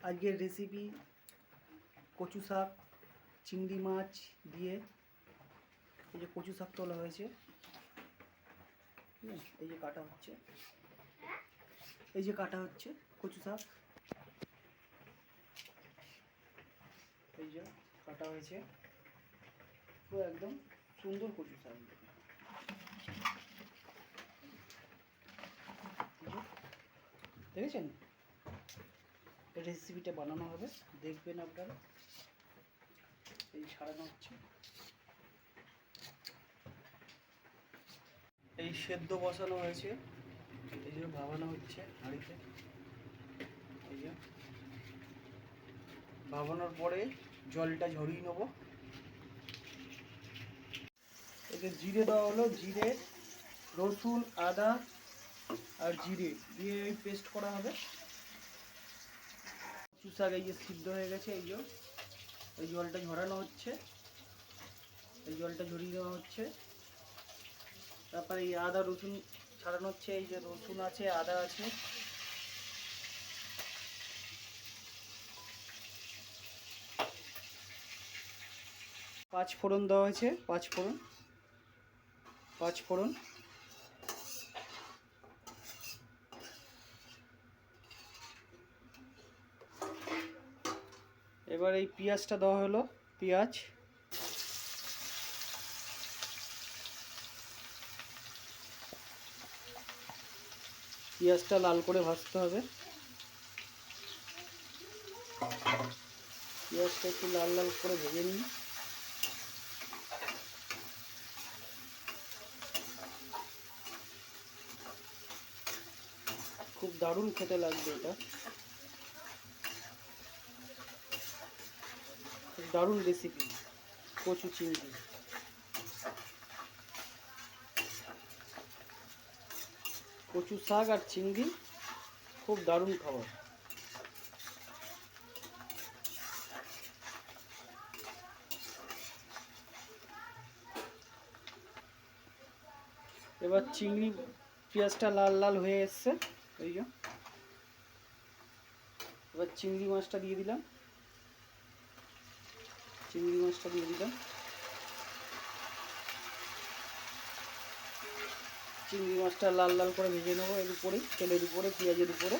আজকের রেসিপি কচু শাক চিংড়ি মাছ দিয়ে। এই যে কচু শাক তোলা হয়েছে, এই যে কাটা হচ্ছে, এই যে কাটা হচ্ছে কচু শাক, এই যে কাটা হয়েছে, পুরো একদম সুন্দর কচু শাক। দেখেছেন? রেসিপিটা বানানো হবে, দেখবেন আপনারা। এই সারানো হচ্ছে, এই সেদ্ধ বসানো হয়েছে, এই যে ভাবানো হচ্ছে হাঁড়িতে। এই যে ভাবানোর পরে জলটা ঝরিয়ে নেব। এতে জিরে দেওয়া হলো, জিরে, রসুন, আদা আর জিরে দিয়ে পেস্ট করা হবে। কচু শাক এই যে সিদ্ধ হয়ে গেছে, এই যে এই জলটা ঝরানো হচ্ছে, এই জলটা ঝরিয়ে দেওয়া হচ্ছে। তারপরে এই আদা রসুন ছাড়ানো হচ্ছে, এই যে রসুন আছে, আদা আছে, পাঁচ ফোড়ন দেওয়া হয়েছে, পাঁচ ফোড়ন। এবার এই পেঁয়াজটা দেওয়া হলো, পেঁয়াজটা লাল করে ভাজতে হবে। পেঁয়াজটা একটু লাল লাল করে ভেজে নিই। খুব দারুণ খেতে লাগবে এটা, খুব দারুণ রেসিপি কচু চিংড়ি। কচু শাক আর চিংড়ি খুব দারুণ খাবার। এবার চিংড়ি পেঁয়াজটা লাল লাল হয়ে এসছে, এই যে এবার চিংড়ি মাছটা দিয়ে দিলাম, চিংড়ি মাছটা দিয়ে দিলাম। চিংড়ি মাছটা লাল লাল করে ভেজে নেবো এর উপরে, তেলের উপরে, পেঁয়াজের উপরে।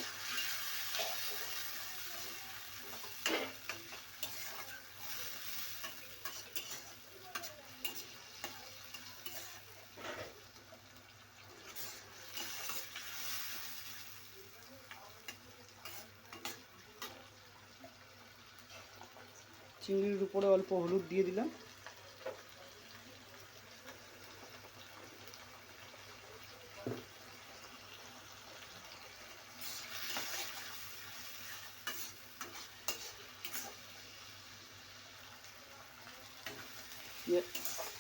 চিংড়ির উপরে অল্প হলুদ দিয়ে দিলাম।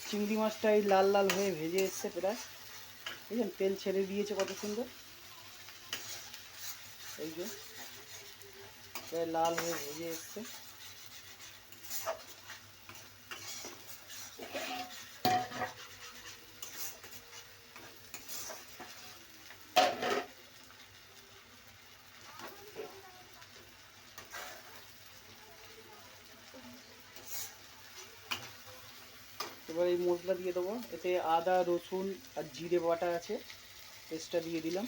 চিংড়ি মাছটা এই লাল লাল হয়ে ভেজে এসছে প্রায়, বুঝলেন? তেল ছেড়ে দিয়েছে কত সুন্দর, এই যে প্রায় লাল হয়ে ভেজে এসছে। এবার এই মশলা দিয়ে দেবো, এতে আদা রসুন আর জিরে বাটা আছে, পেস্টটা দিয়ে দিলাম।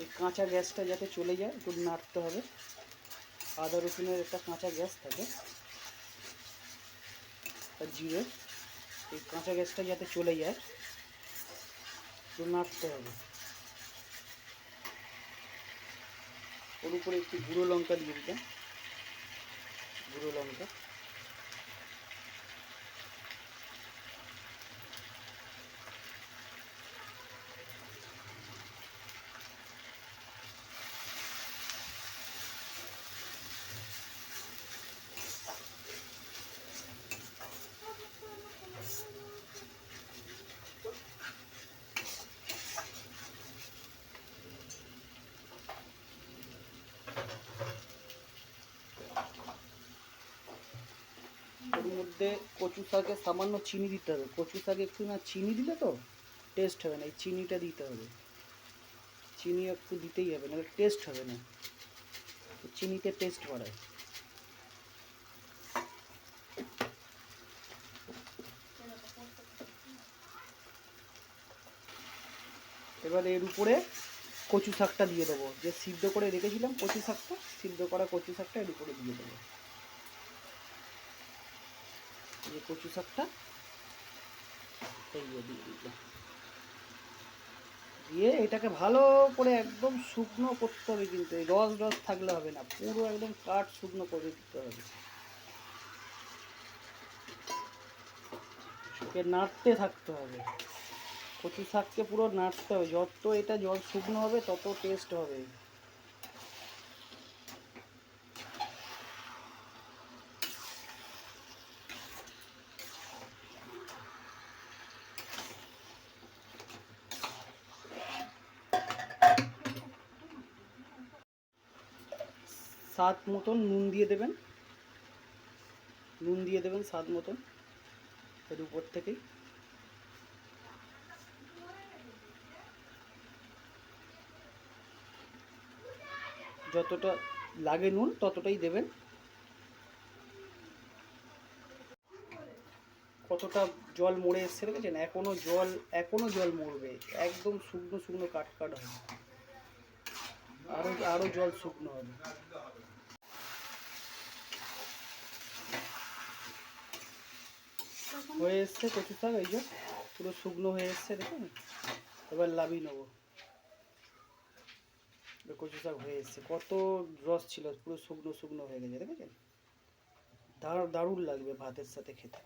এই কাঁচা গ্যাসটা যাতে চলে যায় একটু নাড়তে হবে, আদা রসুনের একটা কাঁচা গ্যাস থাকে আর জিরে, এই কাঁচা গ্যাসটা যাতে চলে যায় একটু নাড়তে হবে। ওর উপরে একটু গুঁড়ো লঙ্কা দিয়ে দিলাম, গুঁড়ো লঙ্কা। মধ্যে কচু শাকে সামান্য চিনি দিতে হবে। কচু শাকে একটু না চিনি দিলে তো টেস্ট হবে না, এই চিনিটা দিতে হবে। চিনি একটু দিতেই হবে, নাহলে টেস্ট হবে না। চিনিতে টেস্ট বাড়ায়। এবার এর উপরে কচু শাকটা দিয়ে দেবো, যে সিদ্ধ করে রেখেছিলাম কচু শাকটা, সিদ্ধ করা কচু শাকটা এর উপরে দিয়ে দেবো। যে কচু শাকটা এই দিয়ে দিলাম। দিয়ে এটাকে ভালো করে একদম শুকনো করতে হবে, কিন্তু এই রস রস থাকলে হবে না, পুরো একদম কাঠ শুকনো করে দিতে হবে। একে নাড়তে থাকতে হবে, কচু শাককে পুরো নাড়তে হবে। যত এটা জল শুকনো হবে তত টেস্ট হবে। স্বাদ মতন নুন দিয়ে দেবেন, নুন দিয়ে দেবেন স্বাদ মতন এর উপর থেকেই। যতটা লাগে নুন ততটাই দেবেন। কতটা জল মরে এসছে দেখেছেন? এখনো জল মরবে, একদম শুকনো শুকনো কাট কাট হবে, আরো আরো জল শুকনো হবে। হয়ে এসছে কচু শাক, এই যে পুরো শুকনো হয়ে এসছে দেখুন। এবার লাভিয়ে নেবো। কচু শাক হয়ে এসছে, কত রস ছিল, পুরো শুকনো শুকনো হয়ে গেছে দেখেছেন। দারুণ লাগবে ভাতের সাথে খেতে।